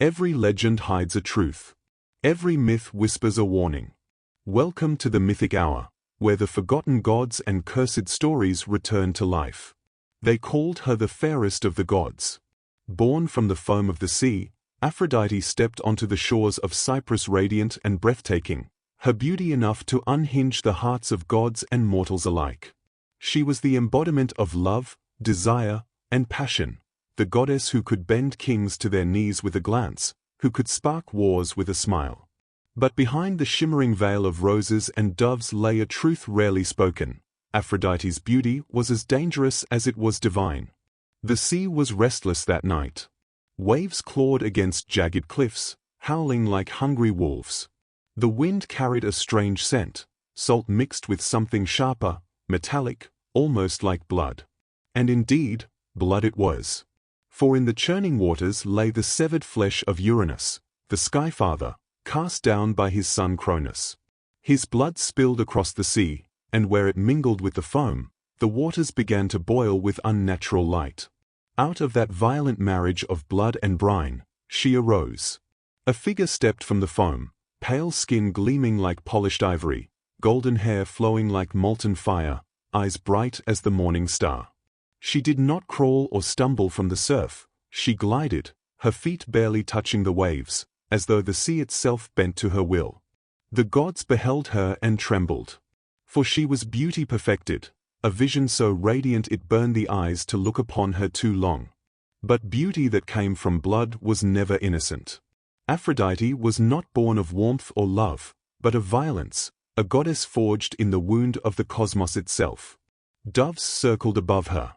Every legend hides a truth. Every myth whispers a warning. Welcome to the Mythic Hour, where the forgotten gods and cursed stories return to life. They called her the fairest of the gods. Born from the foam of the sea, Aphrodite stepped onto the shores of Cyprus radiant and breathtaking, her beauty enough to unhinge the hearts of gods and mortals alike. She was the embodiment of love, desire, and passion, the goddess who could bend kings to their knees with a glance, who could spark wars with a smile. But behind the shimmering veil of roses and doves lay a truth rarely spoken. Aphrodite's beauty was as dangerous as it was divine. The sea was restless that night. Waves clawed against jagged cliffs, howling like hungry wolves. The wind carried a strange scent, salt mixed with something sharper, metallic, almost like blood. And indeed, blood it was. For in the churning waters lay the severed flesh of Uranus, the Skyfather, cast down by his son Cronus. His blood spilled across the sea, and where it mingled with the foam, the waters began to boil with unnatural light. Out of that violent marriage of blood and brine, she arose. A figure stepped from the foam, pale skin gleaming like polished ivory, golden hair flowing like molten fire, eyes bright as the morning star. She did not crawl or stumble from the surf, she glided, her feet barely touching the waves, as though the sea itself bent to her will. The gods beheld her and trembled. For she was beauty perfected, a vision so radiant it burned the eyes to look upon her too long. But beauty that came from blood was never innocent. Aphrodite was not born of warmth or love, but of violence, a goddess forged in the wound of the cosmos itself. Doves circled above her.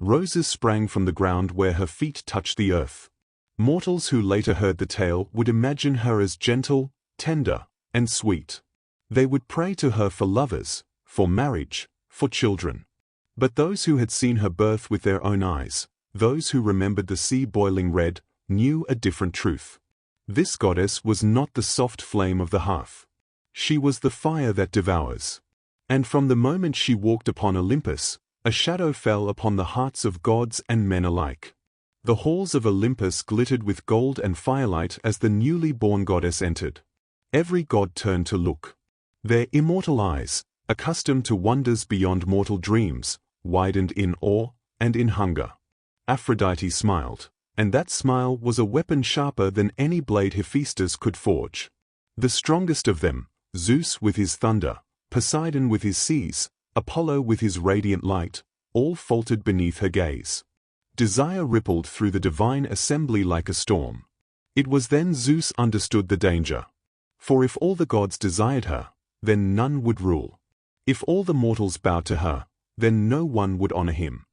Roses sprang from the ground where her feet touched the earth. Mortals who later heard the tale would imagine her as gentle, tender, and sweet. They would pray to her for lovers, for marriage, for children. But those who had seen her birth with their own eyes, those who remembered the sea boiling red, knew a different truth. This goddess was not the soft flame of the hearth. She was the fire that devours. And from the moment she walked upon Olympus, a shadow fell upon the hearts of gods and men alike. The halls of Olympus glittered with gold and firelight as the newly born goddess entered. Every god turned to look. Their immortal eyes, accustomed to wonders beyond mortal dreams, widened in awe and in hunger. Aphrodite smiled, and that smile was a weapon sharper than any blade Hephaestus could forge. The strongest of them, Zeus with his thunder, Poseidon with his seas, Apollo with his radiant light, all faltered beneath her gaze. Desire rippled through the divine assembly like a storm. It was then Zeus understood the danger. For if all the gods desired her, then none would rule. If all the mortals bowed to her, then no one would honor him.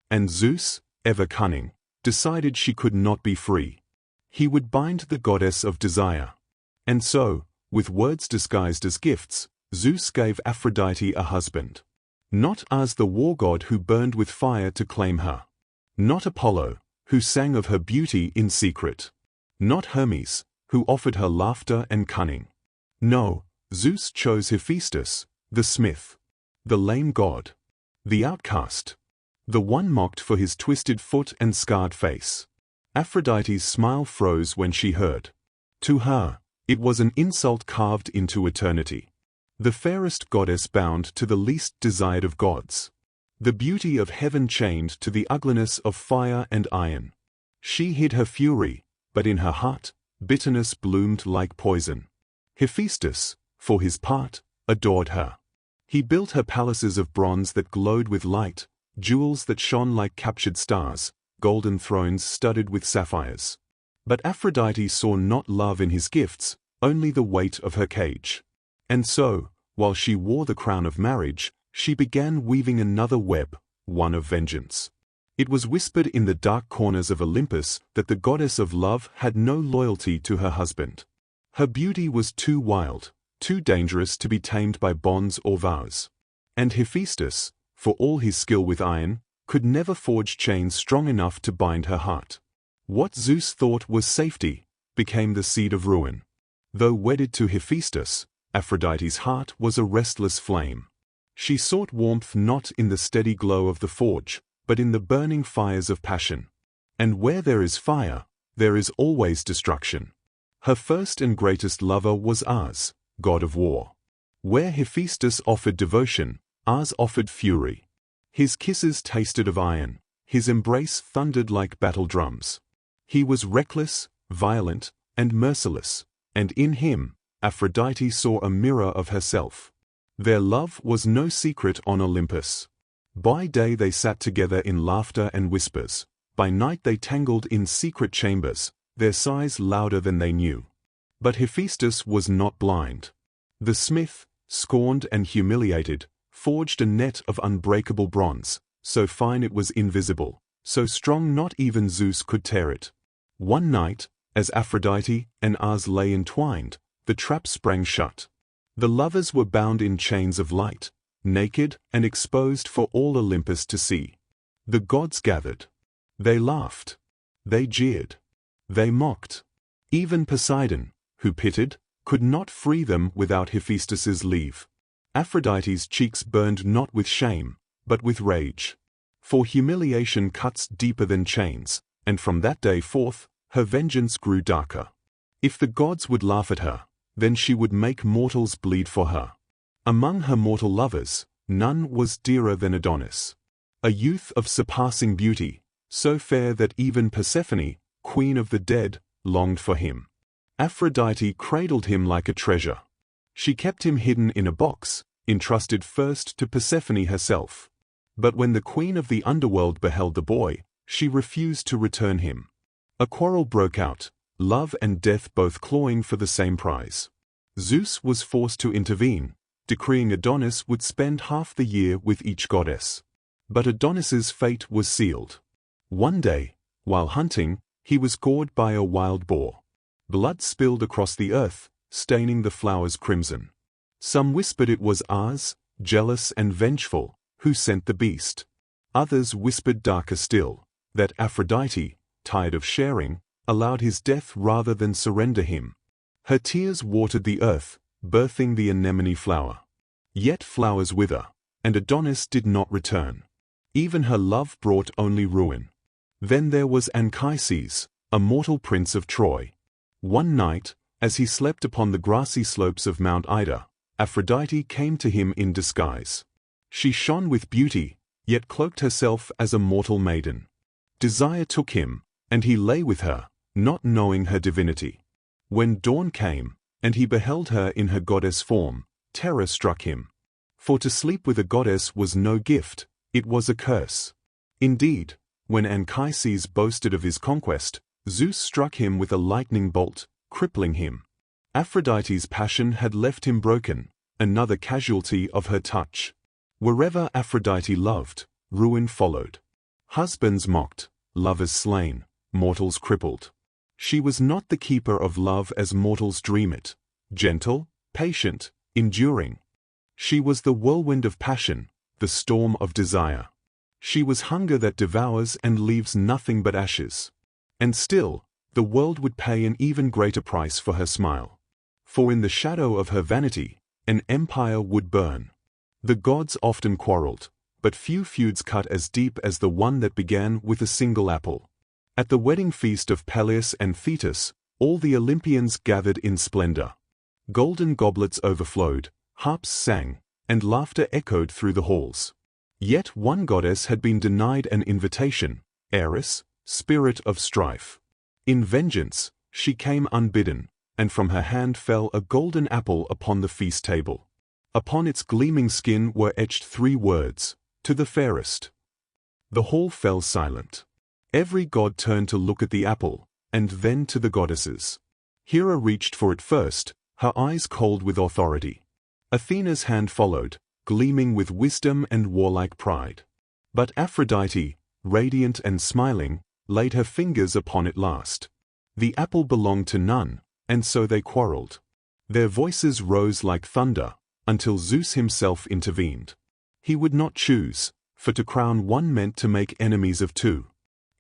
And Zeus, ever cunning, decided she could not be free. He would bind the goddess of desire. And so, with words disguised as gifts, Zeus gave Aphrodite a husband. Not as the war god who burned with fire to claim her. Not Apollo, who sang of her beauty in secret. Not Hermes, who offered her laughter and cunning. No, Zeus chose Hephaestus, the smith. The lame god. The outcast. The one mocked for his twisted foot and scarred face. Aphrodite's smile froze when she heard. To her, it was an insult carved into eternity. The fairest goddess bound to the least desired of gods. The beauty of heaven chained to the ugliness of fire and iron. She hid her fury, but in her heart, bitterness bloomed like poison. Hephaestus, for his part, adored her. He built her palaces of bronze that glowed with light, jewels that shone like captured stars, golden thrones studded with sapphires. But Aphrodite saw not love in his gifts, only the weight of her cage. And so, while she wore the crown of marriage, she began weaving another web, one of vengeance. It was whispered in the dark corners of Olympus that the goddess of love had no loyalty to her husband. Her beauty was too wild, too dangerous to be tamed by bonds or vows. And Hephaestus, for all his skill with iron, could never forge chains strong enough to bind her heart. What Zeus thought was safety became the seed of ruin. Though wedded to Hephaestus, Aphrodite's heart was a restless flame. She sought warmth not in the steady glow of the forge, but in the burning fires of passion. And where there is fire, there is always destruction. Her first and greatest lover was Ares, god of war. Where Hephaestus offered devotion, Ares offered fury. His kisses tasted of iron, his embrace thundered like battle drums. He was reckless, violent, and merciless, and in him, Aphrodite saw a mirror of herself. Their love was no secret on Olympus. By day they sat together in laughter and whispers, by night they tangled in secret chambers, their sighs louder than they knew. But Hephaestus was not blind. The smith, scorned and humiliated, forged a net of unbreakable bronze, so fine it was invisible, so strong not even Zeus could tear it. One night, as Aphrodite and Ares lay entwined, the trap sprang shut. The lovers were bound in chains of light, naked and exposed for all Olympus to see. The gods gathered. They laughed. They jeered. They mocked. Even Poseidon, who pitied, could not free them without Hephaestus's leave. Aphrodite's cheeks burned not with shame, but with rage. For humiliation cuts deeper than chains, and from that day forth, her vengeance grew darker. If the gods would laugh at her, then she would make mortals bleed for her. Among her mortal lovers, none was dearer than Adonis. A youth of surpassing beauty, so fair that even Persephone, queen of the dead, longed for him. Aphrodite cradled him like a treasure. She kept him hidden in a box, entrusted first to Persephone herself. But when the queen of the underworld beheld the boy, she refused to return him. A quarrel broke out, love and death both clawing for the same prize. Zeus was forced to intervene, decreeing Adonis would spend half the year with each goddess. But Adonis's fate was sealed. One day, while hunting, he was gored by a wild boar. Blood spilled across the earth, staining the flowers crimson. Some whispered it was Ares, jealous and vengeful, who sent the beast. Others whispered darker still, that Aphrodite, tired of sharing, allowed his death rather than surrender him. Her tears watered the earth, birthing the anemone flower. Yet flowers wither, and Adonis did not return. Even her love brought only ruin. Then there was Anchises, a mortal prince of Troy. One night, as he slept upon the grassy slopes of Mount Ida, Aphrodite came to him in disguise. She shone with beauty, yet cloaked herself as a mortal maiden. Desire took him, and he lay with her, not knowing her divinity. When dawn came, and he beheld her in her goddess form, terror struck him. For to sleep with a goddess was no gift, it was a curse. Indeed, when Anchises boasted of his conquest, Zeus struck him with a lightning bolt, crippling him. Aphrodite's passion had left him broken, another casualty of her touch. Wherever Aphrodite loved, ruin followed. Husbands mocked, lovers slain, mortals crippled. She was not the keeper of love as mortals dream it, gentle, patient, enduring. She was the whirlwind of passion, the storm of desire. She was hunger that devours and leaves nothing but ashes. And still, the world would pay an even greater price for her smile. For in the shadow of her vanity, an empire would burn. The gods often quarreled, but few feuds cut as deep as the one that began with a single apple. At the wedding feast of Peleus and Thetis, all the Olympians gathered in splendor. Golden goblets overflowed, harps sang, and laughter echoed through the halls. Yet one goddess had been denied an invitation, Ares, spirit of strife. In vengeance, she came unbidden, and from her hand fell a golden apple upon the feast table. Upon its gleaming skin were etched 3 words, "To the fairest." The hall fell silent. Every god turned to look at the apple, and then to the goddesses. Hera reached for it first, her eyes cold with authority. Athena's hand followed, gleaming with wisdom and warlike pride. But Aphrodite, radiant and smiling, laid her fingers upon it last. The apple belonged to none, and so they quarreled. Their voices rose like thunder, until Zeus himself intervened. He would not choose, for to crown one meant to make enemies of 2.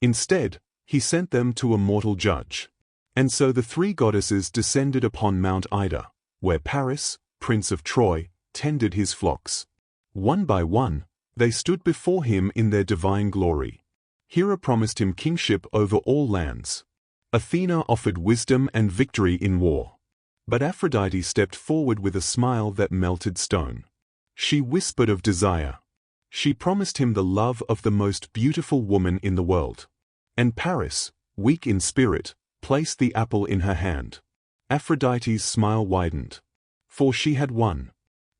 Instead, he sent them to a mortal judge. And so the 3 goddesses descended upon Mount Ida, where Paris, prince of Troy, tended his flocks. One by one, they stood before him in their divine glory. Hera promised him kingship over all lands. Athena offered wisdom and victory in war. But Aphrodite stepped forward with a smile that melted stone. She whispered of desire. She promised him the love of the most beautiful woman in the world. And Paris, weak in spirit, placed the apple in her hand. Aphrodite's smile widened. For she had won.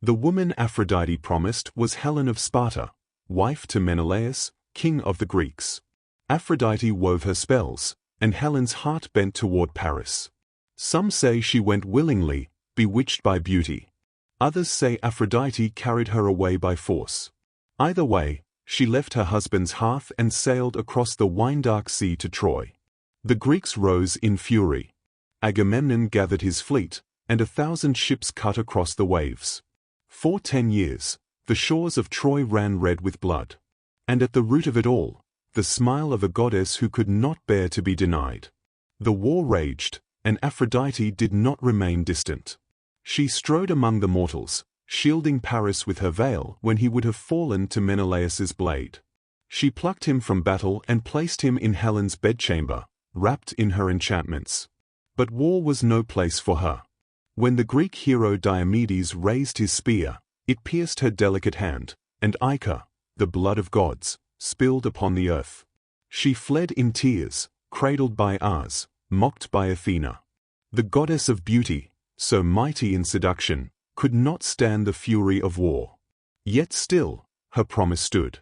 The woman Aphrodite promised was Helen of Sparta, wife to Menelaus, king of the Greeks. Aphrodite wove her spells, and Helen's heart bent toward Paris. Some say she went willingly, bewitched by beauty. Others say Aphrodite carried her away by force. Either way, she left her husband's hearth and sailed across the wine-dark sea to Troy. The Greeks rose in fury. Agamemnon gathered his fleet, and 1,000 ships cut across the waves. For 10 years, the shores of Troy ran red with blood. And at the root of it all, the smile of a goddess who could not bear to be denied. The war raged, and Aphrodite did not remain distant. She strode among the mortals, shielding Paris with her veil when he would have fallen to Menelaus's blade. She plucked him from battle and placed him in Helen's bedchamber, wrapped in her enchantments. But war was no place for her. When the Greek hero Diomedes raised his spear, it pierced her delicate hand, and ichor, the blood of gods, spilled upon the earth. She fled in tears, cradled by Ares, mocked by Athena. The goddess of beauty, so mighty in seduction, could not stand the fury of war. Yet still, her promise stood.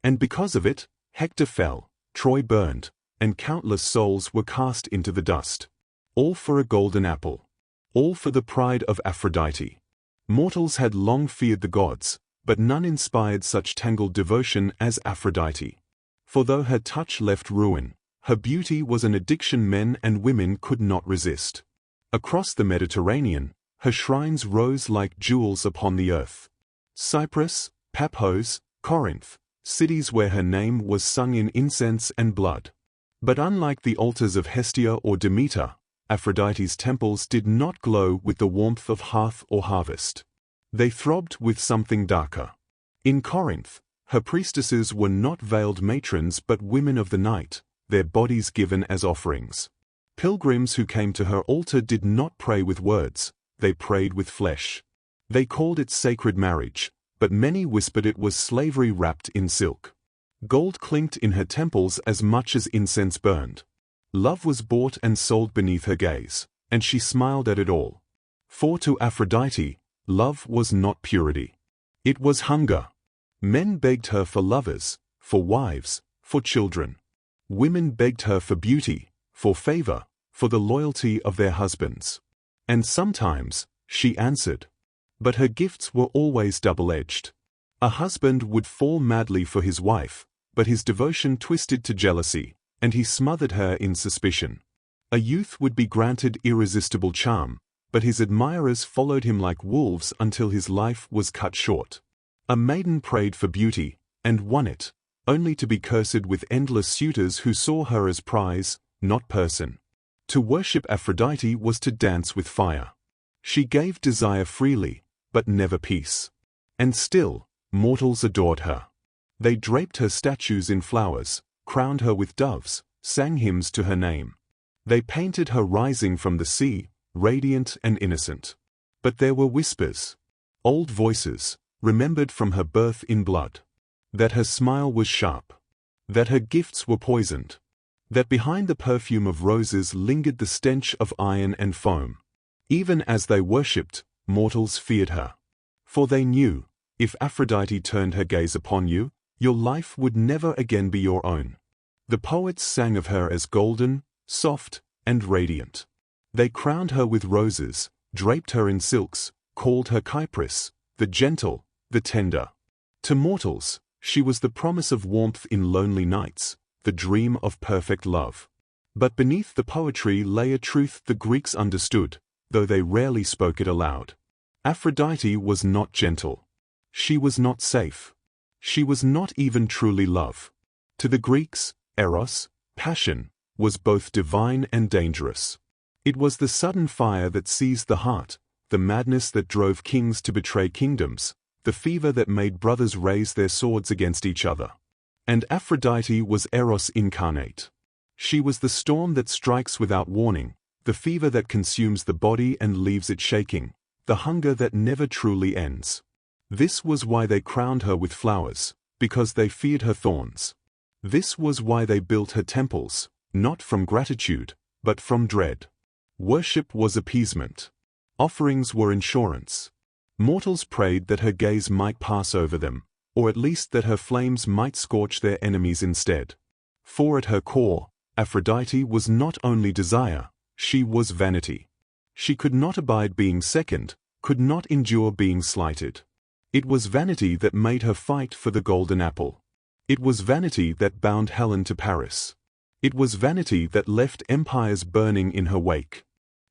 And because of it, Hector fell, Troy burned, and countless souls were cast into the dust. All for a golden apple. All for the pride of Aphrodite. Mortals had long feared the gods, but none inspired such tangled devotion as Aphrodite. For though her touch left ruin, her beauty was an addiction men and women could not resist. Across the Mediterranean, her shrines rose like jewels upon the earth. Cyprus, Paphos, Corinth, cities where her name was sung in incense and blood. But unlike the altars of Hestia or Demeter, Aphrodite's temples did not glow with the warmth of hearth or harvest. They throbbed with something darker. In Corinth, her priestesses were not veiled matrons but women of the night, their bodies given as offerings. Pilgrims who came to her altar did not pray with words, they prayed with flesh. They called it sacred marriage, but many whispered it was slavery wrapped in silk. Gold clinked in her temples as much as incense burned. Love was bought and sold beneath her gaze, and she smiled at it all. For to Aphrodite, love was not purity. It was hunger. Men begged her for lovers, for wives, for children. Women begged her for beauty, for favor, for the loyalty of their husbands. And sometimes, she answered. But her gifts were always double-edged. A husband would fall madly for his wife, but his devotion twisted to jealousy, and he smothered her in suspicion. A youth would be granted irresistible charm, but his admirers followed him like wolves until his life was cut short. A maiden prayed for beauty, and won it, only to be cursed with endless suitors who saw her as prize, not person. To worship Aphrodite was to dance with fire. She gave desire freely, but never peace. And still, mortals adored her. They draped her statues in flowers, crowned her with doves, sang hymns to her name. They painted her rising from the sea, radiant and innocent. But there were whispers, old voices, remembered from her birth in blood. That her smile was sharp. That her gifts were poisoned. That behind the perfume of roses lingered the stench of iron and foam. Even as they worshipped, mortals feared her. For they knew, if Aphrodite turned her gaze upon you, your life would never again be your own. The poets sang of her as golden, soft, and radiant. They crowned her with roses, draped her in silks, called her Kypris, the gentle, the tender. To mortals, she was the promise of warmth in lonely nights, the dream of perfect love. But beneath the poetry lay a truth the Greeks understood, though they rarely spoke it aloud. Aphrodite was not gentle. She was not safe. She was not even truly love. To the Greeks, Eros, passion, was both divine and dangerous. It was the sudden fire that seized the heart, the madness that drove kings to betray kingdoms, the fever that made brothers raise their swords against each other. And Aphrodite was Eros incarnate. She was the storm that strikes without warning, the fever that consumes the body and leaves it shaking, the hunger that never truly ends. This was why they crowned her with flowers, because they feared her thorns. This was why they built her temples, not from gratitude, but from dread. Worship was appeasement. Offerings were insurance. Mortals prayed that her gaze might pass over them, or at least that her flames might scorch their enemies instead. For at her core, Aphrodite was not only desire, she was vanity. She could not abide being second, could not endure being slighted. It was vanity that made her fight for the golden apple. It was vanity that bound Helen to Paris. It was vanity that left empires burning in her wake.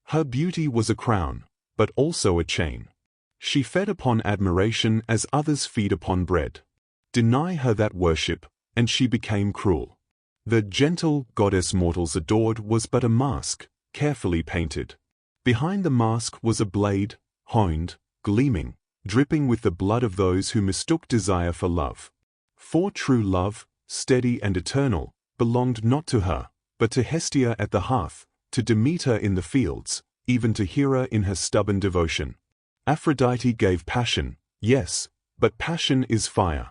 Her beauty was a crown, but also a chain. She fed upon admiration as others feed upon bread. Deny her that worship, and she became cruel. The gentle goddess mortals adored was but a mask, carefully painted. Behind the mask was a blade, honed, gleaming, dripping with the blood of those who mistook desire for love. For true love, steady and eternal, belonged not to her, but to Hestia at the hearth, to Demeter in the fields, even to Hera in her stubborn devotion. Aphrodite gave passion, yes, but passion is fire.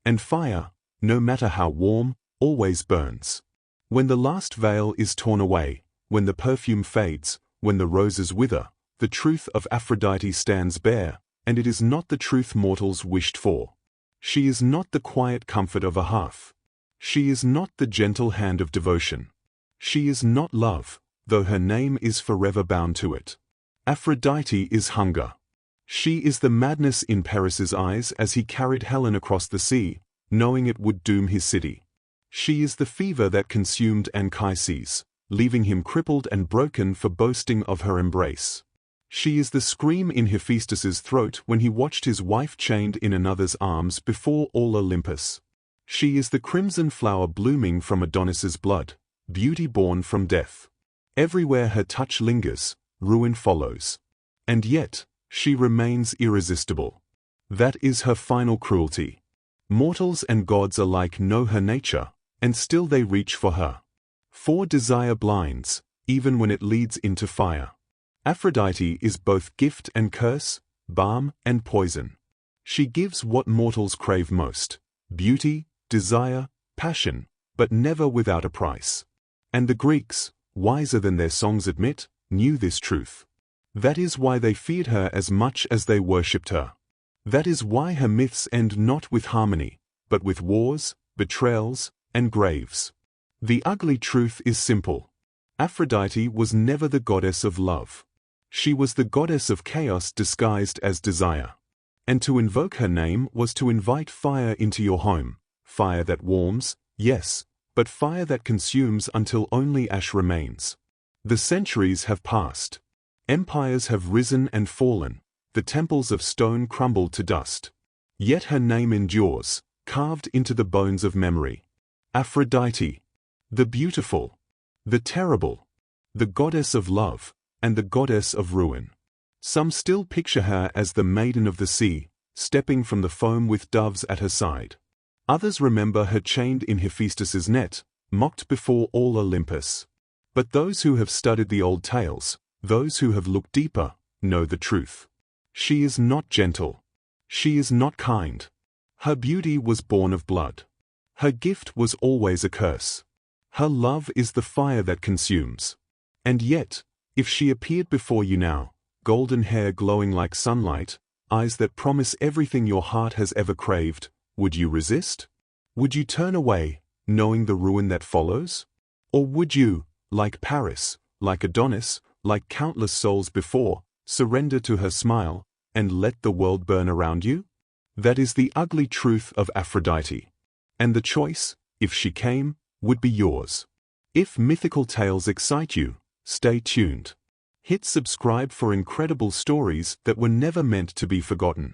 And fire, no matter how warm, always burns. When the last veil is torn away, when the perfume fades, when the roses wither, the truth of Aphrodite stands bare, and it is not the truth mortals wished for. She is not the quiet comfort of a hearth. She is not the gentle hand of devotion. She is not love, though her name is forever bound to it. Aphrodite is hunger. She is the madness in Paris's eyes as he carried Helen across the sea, knowing it would doom his city. She is the fever that consumed Anchises, leaving him crippled and broken for boasting of her embrace. She is the scream in Hephaestus's throat when he watched his wife chained in another's arms before all Olympus. She is the crimson flower blooming from Adonis's blood, beauty born from death. Everywhere her touch lingers, ruin follows. And yet, she remains irresistible. That is her final cruelty. Mortals and gods alike know her nature, and still they reach for her. For desire blinds, even when it leads into fire. Aphrodite is both gift and curse, balm and poison. She gives what mortals crave most: beauty, desire, passion, but never without a price. And the Greeks, wiser than their songs admit, knew this truth. That is why they feared her as much as they worshipped her. That is why her myths end not with harmony, but with wars, betrayals, and graves. The ugly truth is simple. Aphrodite was never the goddess of love. She was the goddess of chaos disguised as desire. And to invoke her name was to invite fire into your home, fire that warms, yes, but fire that consumes until only ash remains. The centuries have passed. Empires have risen and fallen, the temples of stone crumbled to dust. Yet her name endures, carved into the bones of memory. Aphrodite, the beautiful, the terrible, the goddess of love, and the goddess of ruin. Some still picture her as the maiden of the sea, stepping from the foam with doves at her side. Others remember her chained in Hephaestus's net, mocked before all Olympus. But those who have studied the old tales, those who have looked deeper, know the truth. She is not gentle. She is not kind. Her beauty was born of blood. Her gift was always a curse. Her love is the fire that consumes. And yet, if she appeared before you now, golden hair glowing like sunlight, eyes that promise everything your heart has ever craved, would you resist? Would you turn away, knowing the ruin that follows? Or would you, like Paris, like Adonis, like countless souls before, surrender to her smile, and let the world burn around you? That is the ugly truth of Aphrodite. And the choice, if she came, would be yours. If mythical tales excite you, stay tuned. Hit subscribe for incredible stories that were never meant to be forgotten.